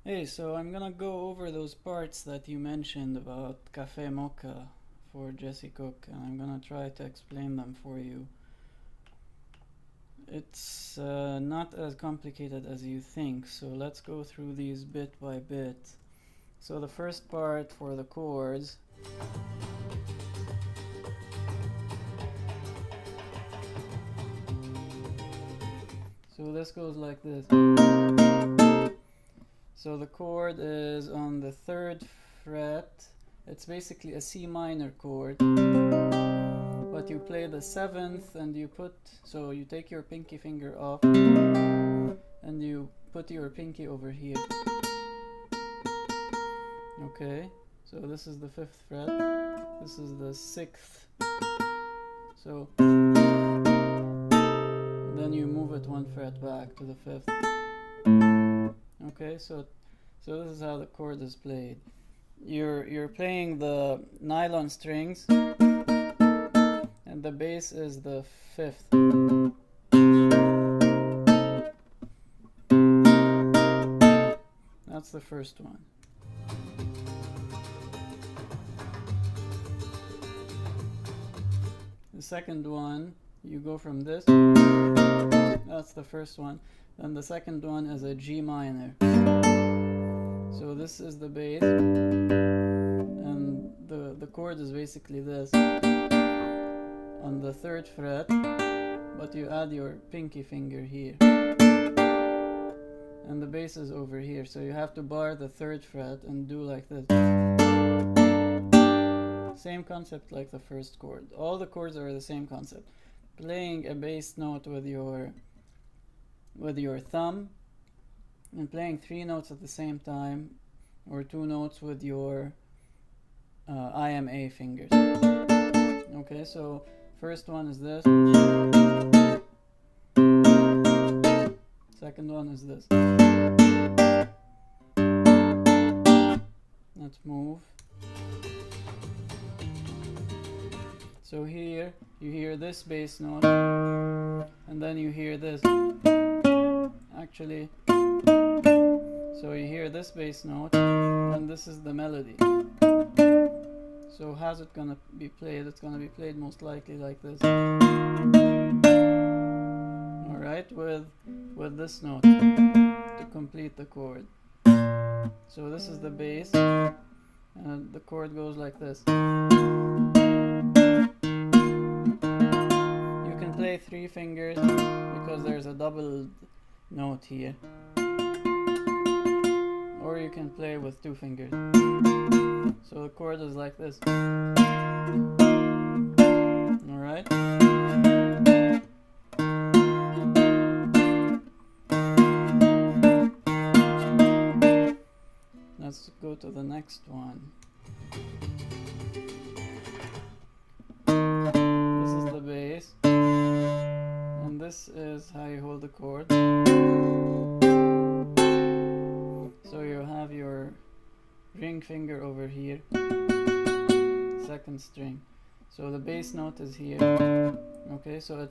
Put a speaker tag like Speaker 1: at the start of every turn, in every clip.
Speaker 1: Hey, so I'm gonna go over those parts that you mentioned about Cafe Mocha for Jesse Cook, and I'm gonna try to explain them for you. It's not as complicated as you think, so let's go through these bit by bit. So the first part for the chords. So this goes like this. So the chord is on the 3rd fret. It's basically a C minor chord, but you play the 7th and so you take your pinky finger off and you put your pinky over here. Okay, so this is the 5th fret, this is the 6th, so then you move it 1 fret back to the 5th. Okay, so this is how the chord is played. You're playing the nylon strings, and the bass is the 5th. That's the first one. The second one, you go from this. That's the first one. Then the second one is a G minor. So this is the bass, and the chord is basically this on the 3rd fret, but you add your pinky finger here, and the bass is over here, so you have to bar the 3rd fret and do like this. Same concept like the first chord. All the chords are the same concept. Playing a bass note with your thumb, and playing 3 notes at the same time, or 2 notes with your IMA fingers. Okay, so first one is this. Second one is this. Let's move. So here you hear this bass note, and then you hear this. Actually, so you hear this bass note, and this is the melody. So how's it gonna be played? It's gonna be played most likely like this. Alright, with this note to complete the chord. So this is the bass, and the chord goes like this. You can play 3 fingers because there's a double note here, or you can play with 2 fingers. So the chord is like this. Alright. Let's go to the next one. This is the bass, and this is how you hold the chord. So you have your ring finger over here, 2nd string. So the bass note is here. Okay, so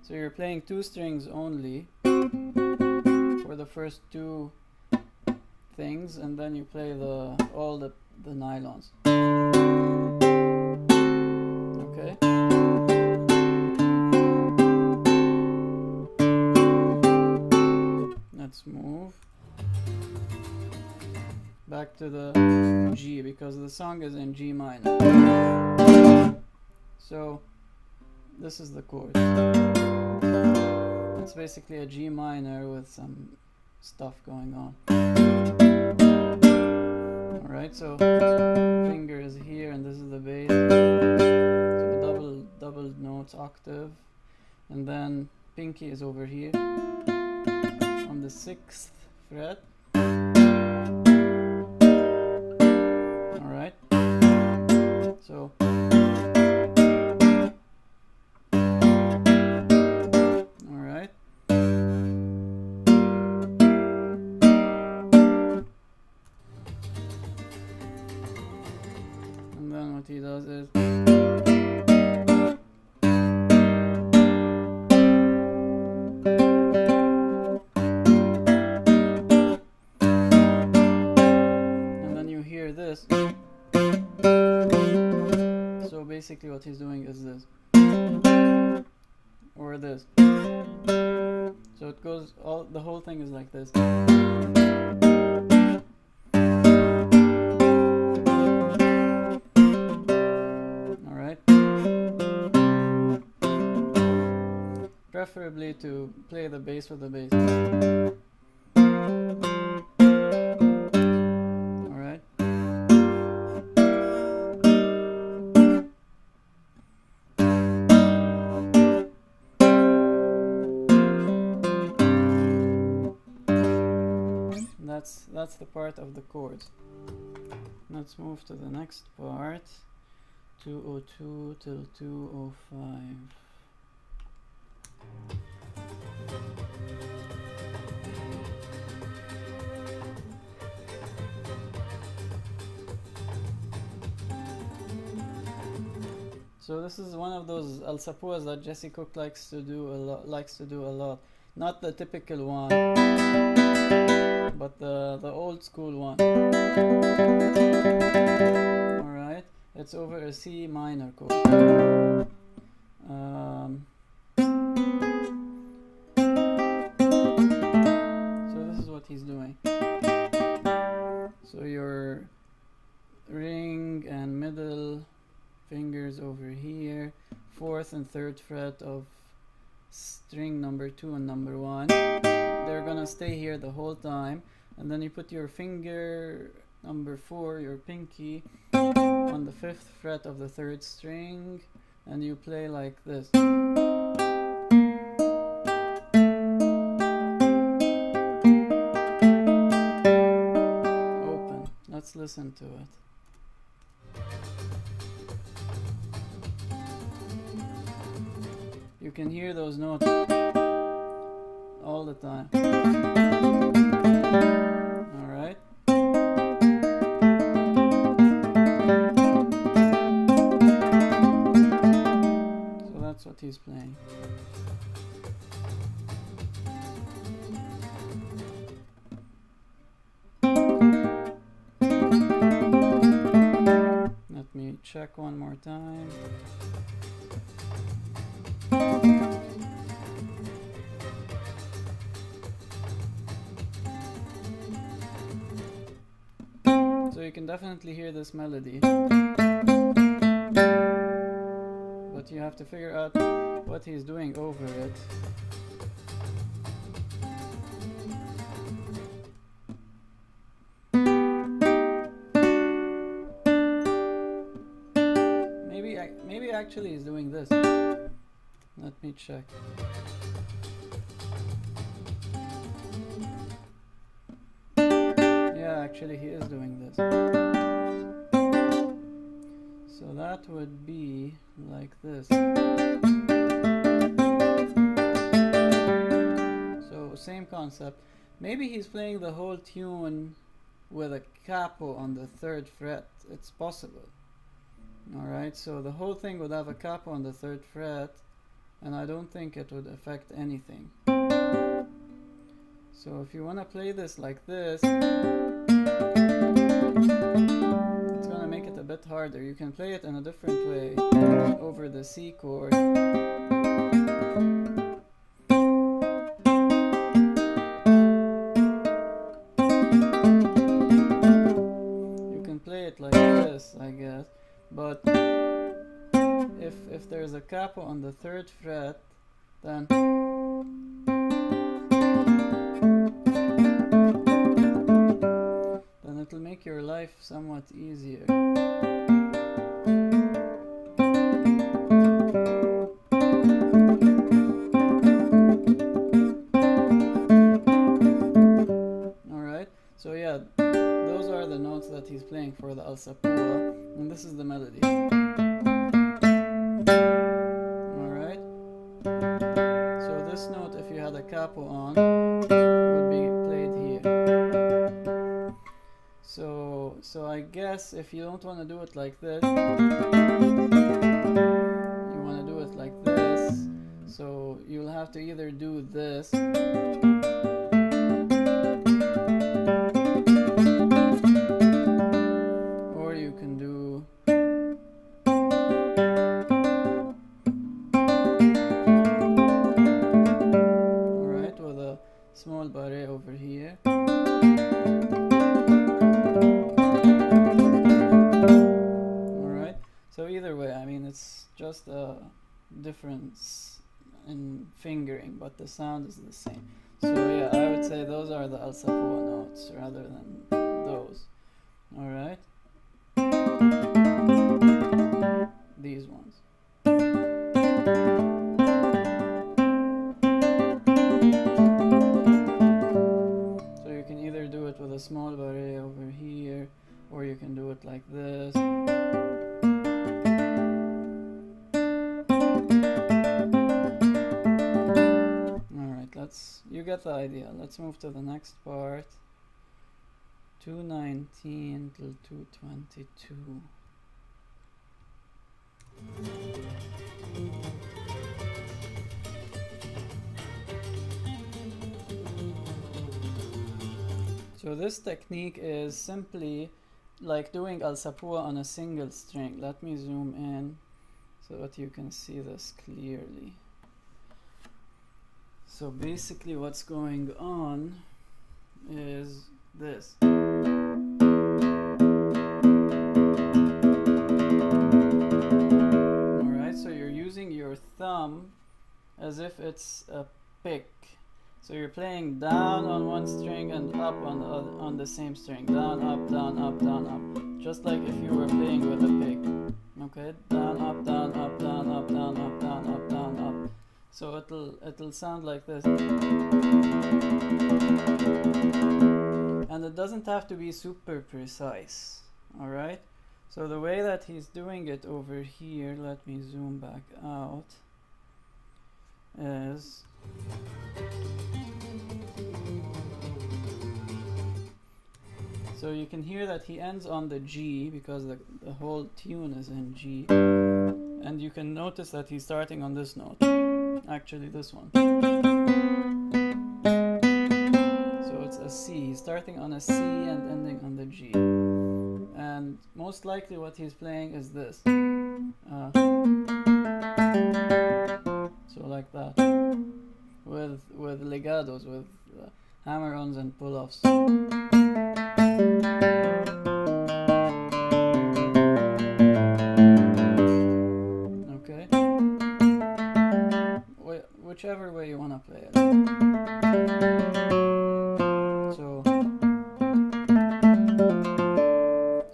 Speaker 1: you're playing 2 strings only for the first 2 things, and then you play all the nylons. Okay. Let's move back to the G, because the song is in G minor. So this is the chord. It's basically a G minor with some stuff going on. Alright, so finger is here, and this is the bass. So double notes, octave, and then pinky is over here on the 6th fret. Alright, so alright, and then what he does is this. So basically what he's doing is this. Or this. So it goes, the whole thing is like this. Alright. Preferably to play the bass with the bass. Alright. That's the part of the chords. Let's move to the next part. 202 till 205. So this is one of those Alzapúas that Jesse Cook likes to do a lot. Not the typical one, but the old school one. Alright, it's over a C minor chord. So this is what he's doing. So your ring and middle fingers over here, 4th and 3rd fret of string number 2 and number 1, they're gonna stay here the whole time, and then you put your finger number 4, your pinky, on the 5th fret of the 3rd string, and you play like this. Open. Let's listen to it. You can hear those notes all the time. Alright. So that's what he's playing. Let me check one more time. So you can definitely hear this melody, but you have to figure out what he's doing over it. Maybe actually he's doing this. Let me check. Yeah, actually he is doing this. So that would be like this. So same concept. Maybe he's playing the whole tune with a capo on the 3rd fret. It's possible. Alright, so the whole thing would have a capo on the 3rd fret, and I don't think it would affect anything. So if you want to play this like this, it's gonna make it a bit harder. You can play it in a different way over the C chord. You can play it like this, I guess. But if there's a capo on the 3rd fret, then it'll make your life somewhat easier. Alright, so yeah, those are the notes that he's playing for the Alzapúa, and this is the melody. Alright, so this note, if you had a capo on, would be played here. So I guess if you don't want to do it like this, you want to do it like this, so you'll have to either do this difference in fingering, but the sound is the same. So yeah, I would say those are the Alzapúa notes rather than those. Alright? These ones. So you can either do it with a small barré over here, or you can do it like this. You get the idea. Let's move to the next part. 219 till 222. So this technique is simply like doing Alzapúa on a single string. Let me zoom in so that you can see this clearly. So basically what's going on is this. Alright, so you're using your thumb as if it's a pick. So you're playing down on one string and up on the same string. Down, up, down, up, down, up. Just like if you were playing with a pick. Okay, down, up, down, up, down, up, down, up, down, up, down, up. So it'll sound like this. And it doesn't have to be super precise. Alright? So the way that he's doing it over here, let me zoom back out, is so you can hear that he ends on the G because the whole tune is in G. And you can notice that he's starting on this note. Actually this one. So it's a C. He's starting on a C and ending on the G. And most likely what he's playing is this. So like that. With legados, with hammer-ons and pull-offs. Okay? Whichever way you want to play it.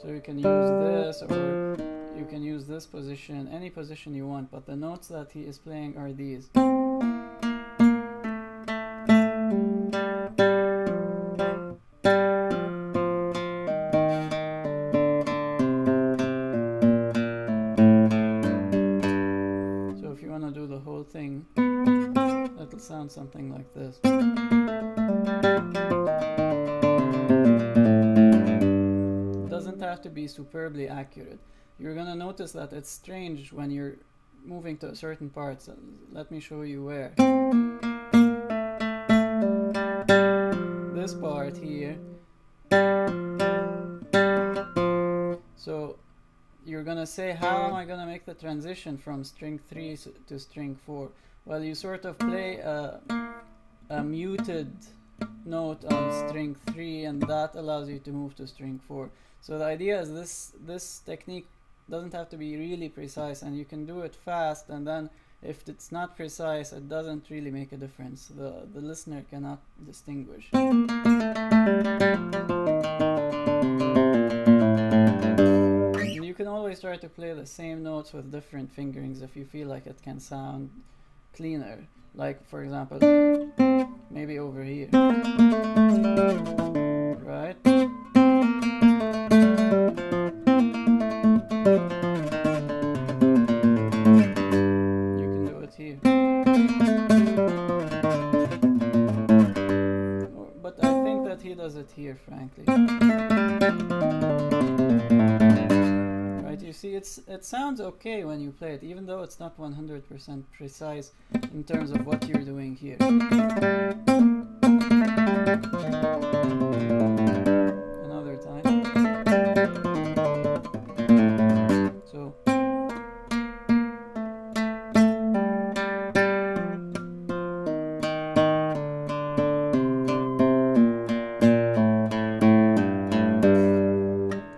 Speaker 1: So you can use this, or you can use this position, any position you want, but the notes that he is playing are these. So if you want to do the whole thing, it'll sound something like this. It doesn't have to be superbly accurate. You're gonna notice that it's strange when you're moving to certain parts. Let me show you where. This part here. So you're gonna say, how am I gonna make the transition from string 3 to string 4? Well, you sort of play a muted note on string 3, and that allows you to move to string 4. So the idea is this technique doesn't have to be really precise, and you can do it fast, and then if it's not precise, it doesn't really make a difference. The listener cannot distinguish. And you can always try to play the same notes with different fingerings if you feel like it can sound cleaner. Like, for example, maybe over here. Right? You can do it here. But I think that he does it here, frankly. Right? You see, it sounds okay when you play it, even though it's not 100% precise in terms of what you're doing here. Another time. So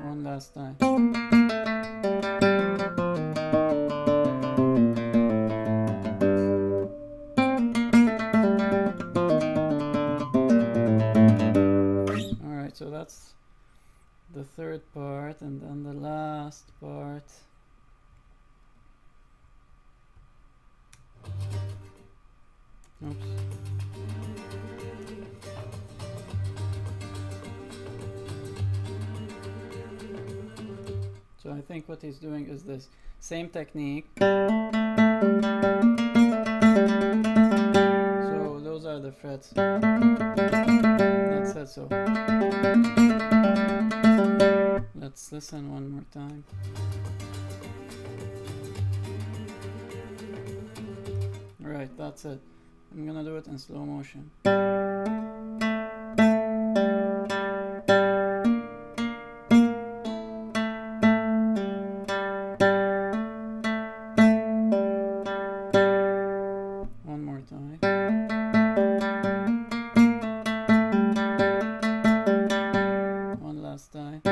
Speaker 1: one last time. the third part, and then the last part. Oops. So I think what he's doing is this same technique. So those are the frets. That's it. So let's listen one more time. Alright, that's it. I'm gonna do it in slow motion. One more time. One last time.